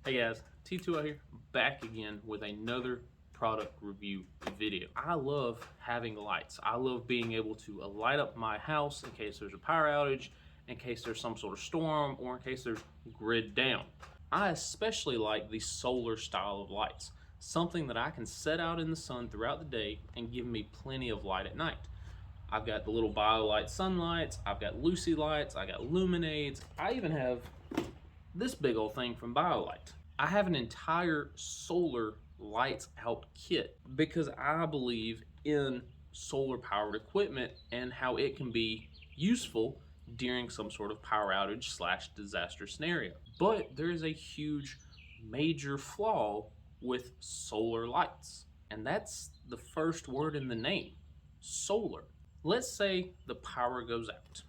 Hey guys, T2 out here, back again with another product review video. I love having lights. I love being able to light up my house in case there's a power outage, in case there's some sort of storm, or in case there's grid down. I especially like the solar style of lights, something that I can set out in the sun throughout the day and give me plenty of light at night. I've got the little BioLite sunlights, I've got Lucy lights, I got luminades, I even have this big old thing from BioLite. I have an entire solar lights out kit because I believe in solar powered equipment and how it can be useful during some sort of power outage slash disaster scenario. But there is a huge major flaw with solar lights, and that's the first word in the name, solar. Let's say the power goes out.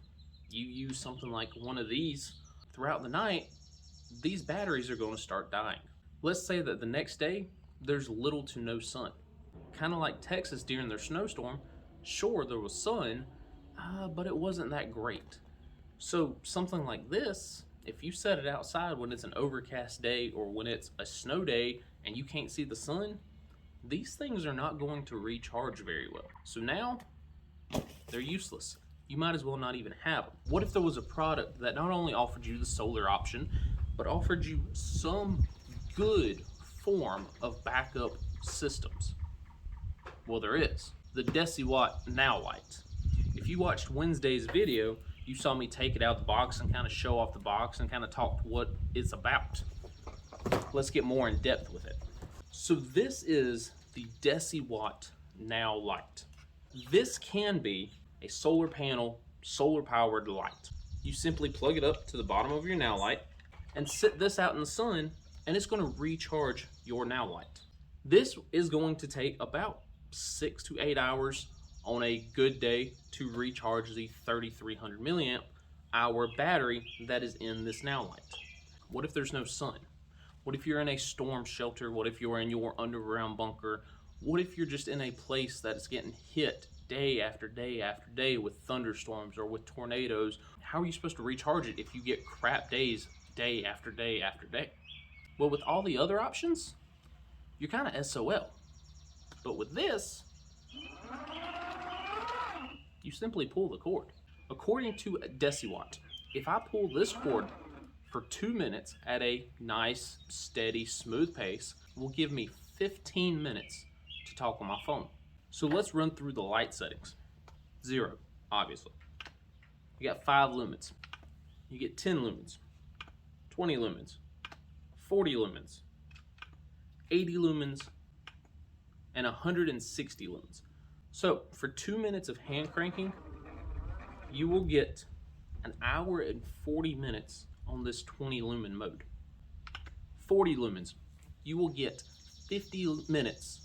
You use something like one of these throughout the night, these batteries are going to start dying. Let's say that the next day there's little to no sun. Kind of like Texas during their snowstorm. Sure, there was sun, but it wasn't that great. So something like this, if you set it outside when it's an overcast day or when it's a snow day and you can't see the sun, these things are not going to recharge very well. So now they're useless. You might as well not even have them. What if there was a product that not only offered you the solar option, but offered you some good form of backup systems? Well, there is. The Deciwatt NowLight. If you watched Wednesday's video, you saw me take it out of the box and kind of show off the box and kind of talk what it's about. Let's get more in depth with it. So this is the Deciwatt NowLight. This can be a solar panel, solar powered light. You simply plug it up to the bottom of your NowLight and sit this out in the sun, and it's going to recharge your NowLight. This is going to take about 6 to 8 hours on a good day to recharge the 3300 milliamp hour battery that is in this NowLight. What if there's no sun? What if you're in a storm shelter? What if you're in your underground bunker? What if you're just in a place that's getting hit day after day after day with thunderstorms or with tornadoes? How are you supposed to recharge it if you get crap days day after day after day? Well, with all the other options, you're kind of SOL. But with this, you simply pull the cord. According to Deciwatt, if I pull this cord for 2 minutes at a nice, steady, smooth pace, it will give me 15 minutes to talk on my phone. So let's run through the light settings. 0, obviously. You got 5 lumens. You get 10 lumens, 20 lumens, 40 lumens, 80 lumens, and 160 lumens. So for 2 minutes of hand cranking, you will get an hour and 40 minutes on this 20 lumen mode. 40 lumens, you will get 50 minutes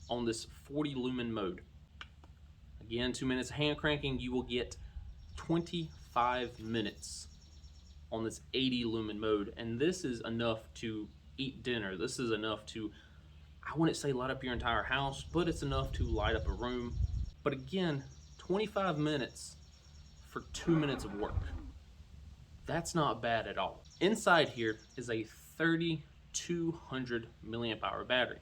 on this 40 lumen mode. Again, 2 minutes of hand cranking, you will get 25 minutes on this 80 lumen mode. And this is enough to eat dinner. This is enough to, I wouldn't say light up your entire house, but it's enough to light up a room. But again, 25 minutes for 2 minutes of work. That's not bad at all. Inside here is a 3200 milliamp hour battery.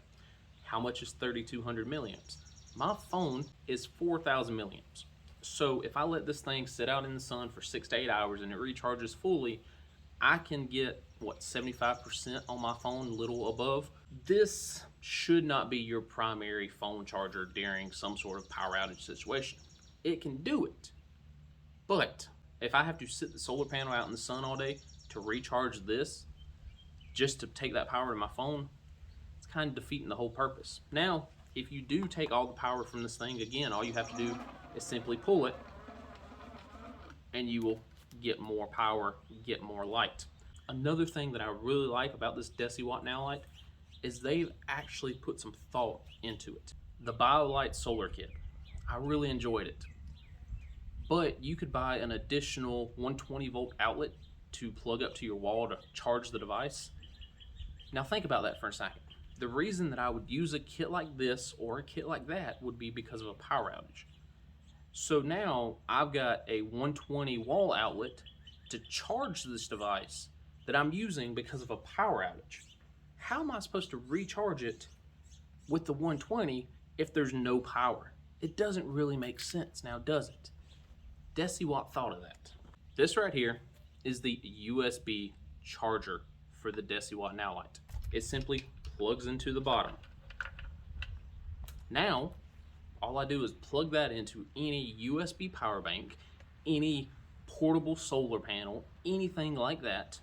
How much is 3200 milliamps? My phone is 4000 milliamps. So if I let this thing sit out in the sun for 6 to 8 hours and it recharges fully, I can get, what, 75% on my phone, a little above. This should not be your primary phone charger during some sort of power outage situation. It can do it, but if I have to sit the solar panel out in the sun all day to recharge this, just to take that power to my phone, it's kind of defeating the whole purpose. Now, if you do take all the power from this thing, again, all you have to do is simply pull it and you will get more power, get more light. Another thing that I really like about this Deciwatt NowLight is they've actually put some thought into it. The BioLite solar kit, I really enjoyed it. But you could buy an additional 120 volt outlet to plug up to your wall to charge the device. Now think about that for a second. The reason that I would use a kit like this or a kit like that would be because of a power outage. So now I've got a 120 wall outlet to charge this device that I'm using because of a power outage. how am I supposed to recharge it with the 120 if there's no power? It doesn't really make sense now, does it? Deciwatt thought of that. This right here is the USB charger for the Deciwatt NowLight. It simply plugs into the bottom. Now, all I do is plug that into any USB power bank, any portable solar panel, anything like that,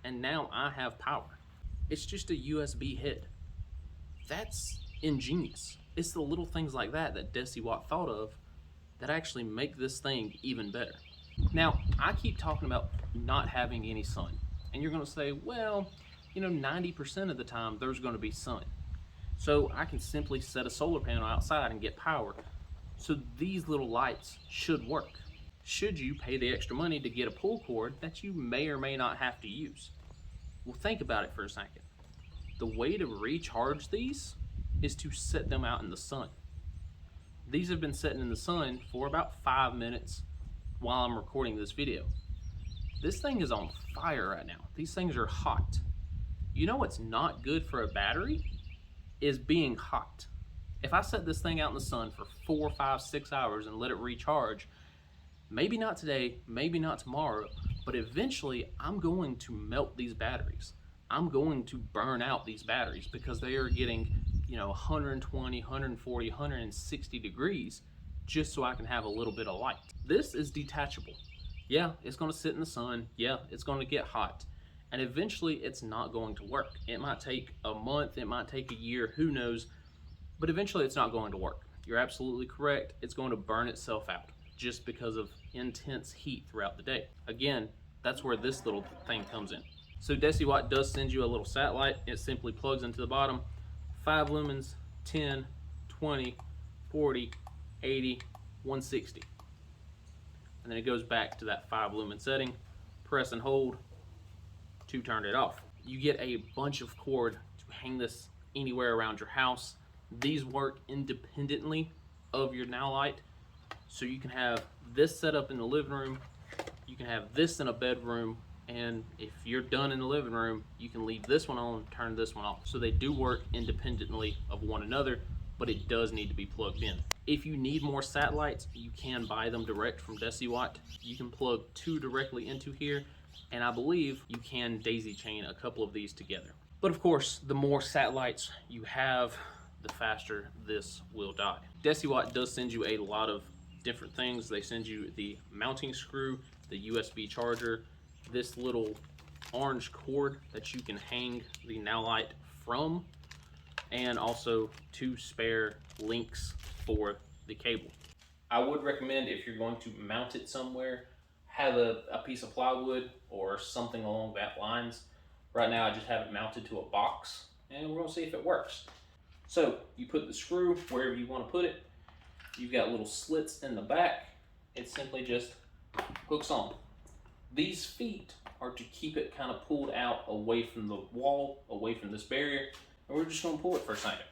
and now I have power. It's just a USB head. That's ingenious. It's the little things like that that Deciwatt thought of that actually make this thing even better. Now, I keep talking about not having any sun, and you're gonna say, well, you know, 90% of the time there's gonna be sun. So I can simply set a solar panel outside and get power. So these little lights should work. Should you pay the extra money to get a pull cord that you may or may not have to use? Well, think about it for a second. The way to recharge these is to set them out in the sun. These have been sitting in the sun for about 5 minutes while I'm recording this video. This thing is on fire right now. These things are hot. You know what's not good for a battery? Is being hot. If I set this thing out in the sun for 4, 5, 6 hours and let it recharge, maybe not today, maybe not tomorrow, but eventually I'm going to melt these batteries. I'm going to burn out these batteries because they are getting, you know, 120, 140, 160 degrees just so I can have a little bit of light. This is detachable. Yeah, it's going to sit in the sun. Yeah, it's going to get hot. And eventually it's not going to work. It might take a month, it might take a year, who knows, but eventually it's not going to work. You're absolutely correct. It's going to burn itself out just because of intense heat throughout the day. Again, that's where this little thing comes in. So Deciwatt does send you a little satellite. It simply plugs into the bottom, 5 lumens, 10, 20, 40, 80, 160. And then it goes back to that 5 lumen setting, press and hold to turn it off. You get a bunch of cord to hang this anywhere around your house. These work independently of your NowLight, so you can have this set up in the living room, you can have this in a bedroom, and if you're done in the living room, you can leave this one on, turn this one off. So they do work independently of one another, but it does need to be plugged in. If you need more satellites, you can buy them direct from Deciwatt. You can plug 2 directly into here, and I believe you can daisy chain a couple of these together. But of course, the more satellites you have, the faster this will die. Deciwatt does send you a lot of different things. They send you the mounting screw, the USB charger, this little orange cord that you can hang the NowLight from, and also 2 spare links for the cable. I would recommend, if you're going to mount it somewhere, have a piece of plywood or something along that lines. Right now I just have it mounted to a box, and we're gonna see if it works. So you put the screw wherever you want to put it. You've got little slits in the back. It simply just hooks on. These feet are to keep it kind of pulled out away from the wall, away from this barrier, and we're just gonna pull it for a second.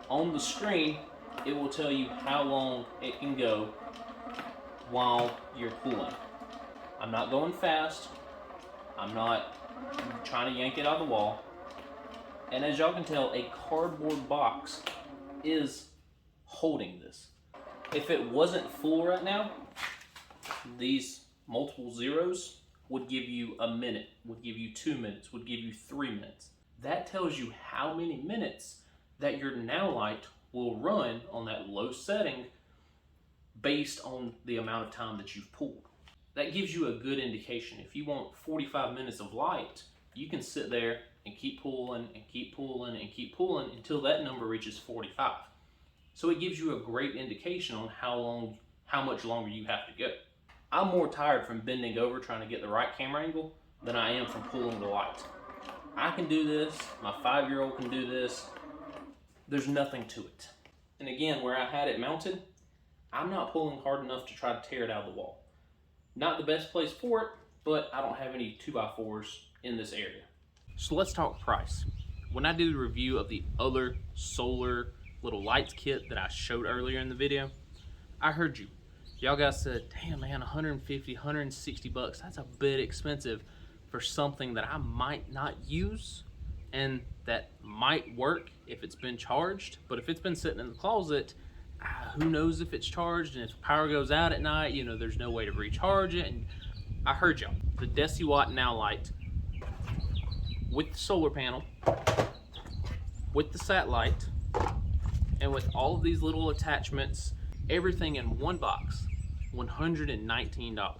On the screen, it will tell you how long it can go while you're pulling. I'm not going fast. I'm not trying to yank it out of the wall. And as y'all can tell, a cardboard box is holding this. If it wasn't full right now, these multiple zeros would give you a minute, would give you 2 minutes, would give you 3 minutes. That tells you how many minutes that your NowLight will run on that low setting based on the amount of time that you've pulled. That gives you a good indication. If you want 45 minutes of light, you can sit there and keep pulling and keep pulling and keep pulling until that number reaches 45. So it gives you a great indication on how much longer you have to go. I'm more tired from bending over trying to get the right camera angle than I am from pulling the light. I can do this, my 5-year-old can do this. There's nothing to it. And again, where I had it mounted, I'm not pulling hard enough to try to tear it out of the wall. Not the best place for it, but I don't have any 2x4s in this area. So let's talk price. When I did the review of the other solar little lights kit that I showed earlier in the video, I heard you. Y'all guys said, damn man, 150, 160 bucks, that's a bit expensive for something that I might not use and that might work if it's been charged. But if it's been sitting in the closet, who knows if it's charged, and if power goes out at night, you know, there's no way to recharge it. And I heard y'all, the Deciwatt NowLight with the solar panel, with the satellite, and with all of these little attachments, everything in one box, $119.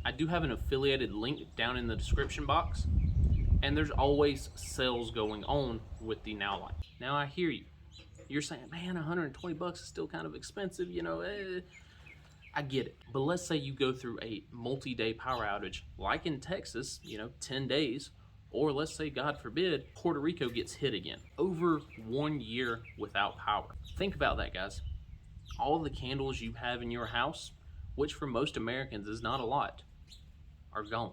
I do have an affiliated link down in the description box, and there's always sales going on with the NowLight. Now I hear you. You're saying, man, 120 bucks is still kind of expensive, you know, I get it. But let's say you go through a multi-day power outage, like in Texas, you know, 10 days, or let's say, God forbid, Puerto Rico gets hit again. Over 1 year without power. Think about that, guys. All the candles you have in your house, which for most Americans is not a lot, are gone.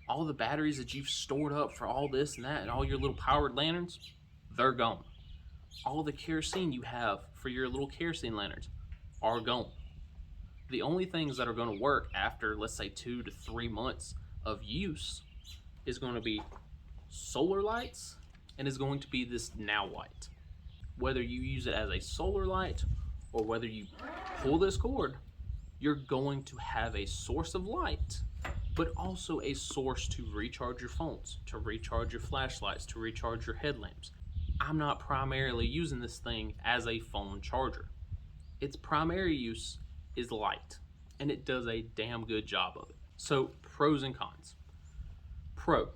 All the batteries that you've stored up for all this and that, and all your little powered lanterns, they're gone. All the kerosene you have for your little kerosene lanterns are gone. The only things that are going to work after, let's say, 2 to 3 months of use is going to be solar lights, and is going to be this NowLight. Whether you use it as a solar light or whether you pull this cord, you're going to have a source of light, but also a source to recharge your phones, to recharge your flashlights, to recharge your headlamps. I'm not primarily using this thing as a phone charger. Its primary use is light, and it does a damn good job of it. So, pros and cons. Pro,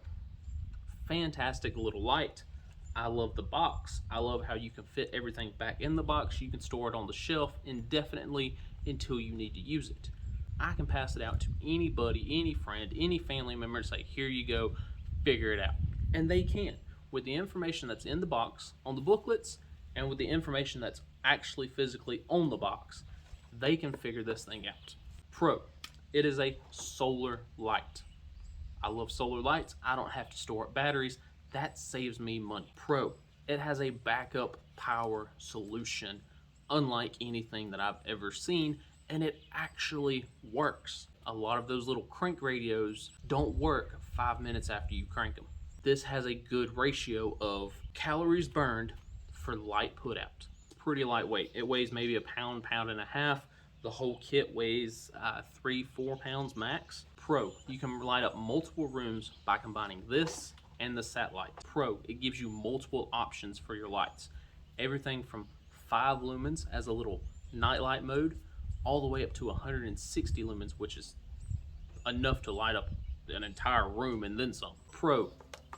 fantastic little light. I love the box. I love how you can fit everything back in the box. You can store it on the shelf indefinitely until you need to use it. I can pass it out to anybody, any friend, any family member, and say, here you go, figure it out. And they can, with the information that's in the box, on the booklets, and with the information that's actually physically on the box, they can figure this thing out. Pro, it is a solar light. I love solar lights. I don't have to store up batteries. That saves me money. Pro, it has a backup power solution unlike anything that I've ever seen, and it actually works. A lot of those little crank radios don't work 5 minutes after you crank them. This has a good ratio of calories burned for light put out. It's pretty lightweight. It weighs maybe a pound, pound and a half. The whole kit weighs 3-4 pounds max. Pro, you can light up multiple rooms by combining this and the satellite. Pro, it gives you multiple options for your lights. Everything from 5 lumens as a little nightlight mode, all the way up to 160 lumens, which is enough to light up an entire room and then some. Pro,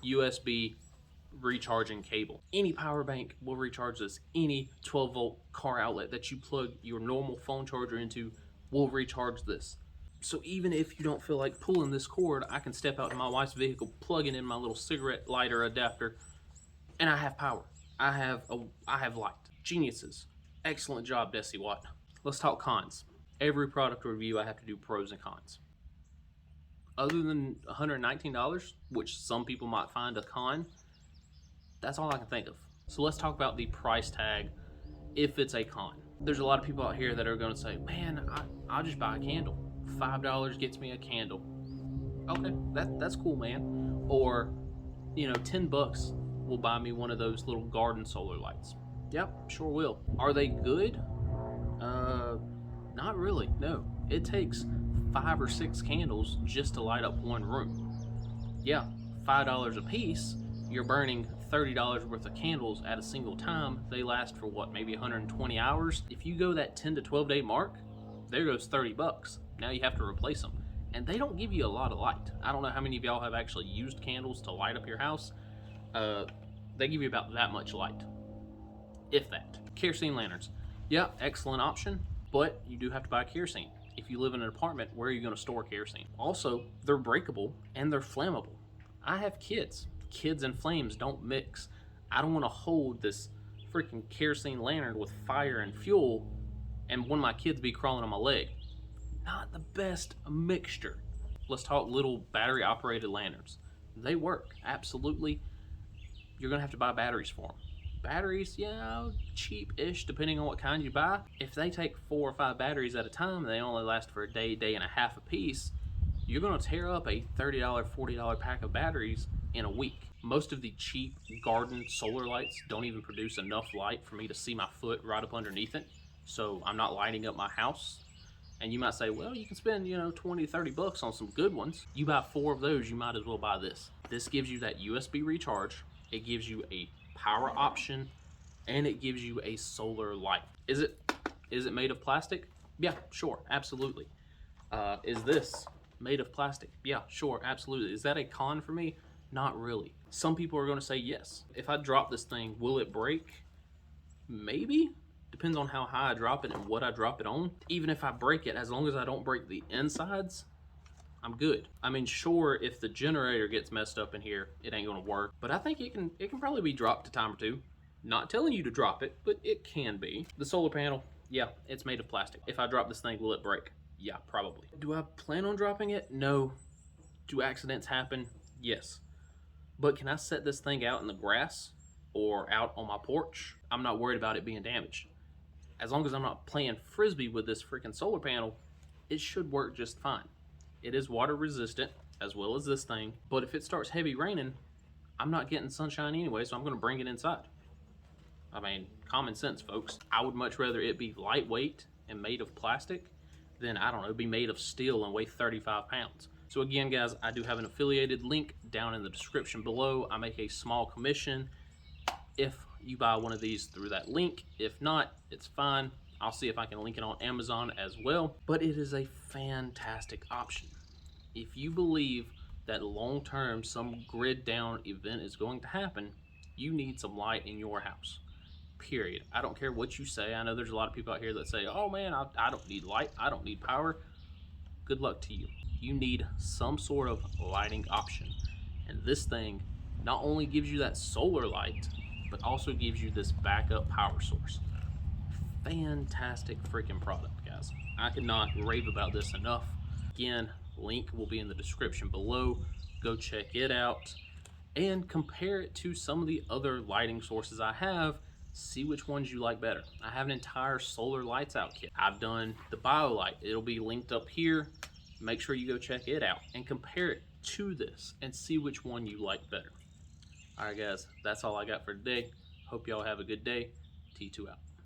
USB recharging cable. Any power bank will recharge this. Any 12 volt car outlet that you plug your normal phone charger into will recharge this. So even if you don't feel like pulling this cord, I can step out to my wife's vehicle, plug it in my little cigarette lighter adapter, and I have power. I have light. Geniuses. Excellent job, Deciwatt. Let's talk cons. Every product review I have to do pros and cons. Other than $119, which some people might find a con, that's all I can think of. So let's talk about the price tag if it's a con. There's a lot of people out here that are going to say, man, I'll just buy a candle. $5 gets me a candle. Okay, that's cool, man. Or, you know, 10 bucks will buy me one of those little garden solar lights. Yep, sure will. Are they good? Not really, no. It takes 5 or 6 candles just to light up one room. Yeah, $5 a piece, you're burning $30 worth of candles at a single time. They last for what, maybe 120 hours? If you go that 10 to 12 day mark, there goes 30 bucks. Now you have to replace them. And they don't give you a lot of light. I don't know how many of y'all have actually used candles to light up your house. They give you about that much light, if that. Kerosene lanterns. Yeah, excellent option, but you do have to buy kerosene. If you live in an apartment, where are you going to store kerosene? Also, they're breakable and they're flammable. I have kids. Kids and flames don't mix. I don't want to hold this freaking kerosene lantern with fire and fuel and one of my kids be crawling on my leg. Not the best mixture. Let's talk little battery operated lanterns. They work, absolutely. You're gonna have to buy batteries for them. Batteries, yeah, cheap-ish depending on what kind you buy. If they take 4 or 5 batteries at a time, they only last for a day, day and a half a piece, you're gonna tear up a $30, $40 pack of batteries in a week. Most of the cheap garden solar lights don't even produce enough light for me to see my foot right up underneath it. So I'm not lighting up my house. And you might say, well, you can spend, 20, 30 bucks on some good ones. You buy 4 of those, you might as well buy this. This gives you that USB recharge. It gives you a power option, and it gives you a solar light. Is it made of plastic? Yeah, sure, absolutely. Is this made of plastic? Yeah, sure, absolutely. Is that a con for me? Not really. Some people are gonna say yes. If I drop this thing, will it break? Maybe. Depends on how high I drop it and what I drop it on. Even if I break it, as long as I don't break the insides, I'm good. I mean, sure, if the generator gets messed up in here, it ain't gonna work. But I think it can probably be dropped a time or two. Not telling you to drop it, but it can be. The solar panel, yeah, it's made of plastic. If I drop this thing, will it break? Yeah, probably. Do I plan on dropping it? No. Do accidents happen? Yes. But can I set this thing out in the grass or out on my porch? I'm not worried about it being damaged. As long as I'm not playing frisbee with this freaking solar panel, it should work just fine. It is water resistant, as well as this thing, but if it starts heavy raining, I'm not getting sunshine anyway, so I'm gonna bring it inside. I mean, common sense, folks. I would much rather it be lightweight and made of plastic than, I don't know, be made of steel and weigh 35 pounds. So again, guys, I do have an affiliated link down in the description below. I make a small commission if you buy one of these through that link. If not, it's fine. I'll see if I can link it on Amazon as well. But it is a fantastic option. If you believe that long-term some grid down event is going to happen, you need some light in your house. Period. I don't care what you say. I know there's a lot of people out here that say, oh man, I don't need light. I don't need power. Good luck to you. You need some sort of lighting option. And this thing not only gives you that solar light, but also gives you this backup power source. Fantastic freaking product, guys. I cannot rave about this enough. Again, link will be in the description below. Go check it out and compare it to some of the other lighting sources I have. See which ones you like better. I have an entire solar lights out kit. I've done the BioLight. It'll be linked up here. Make sure you go check it out and compare it to this and see which one you like better. All right, guys, that's all I got for today. Hope y'all have a good day. T2 out.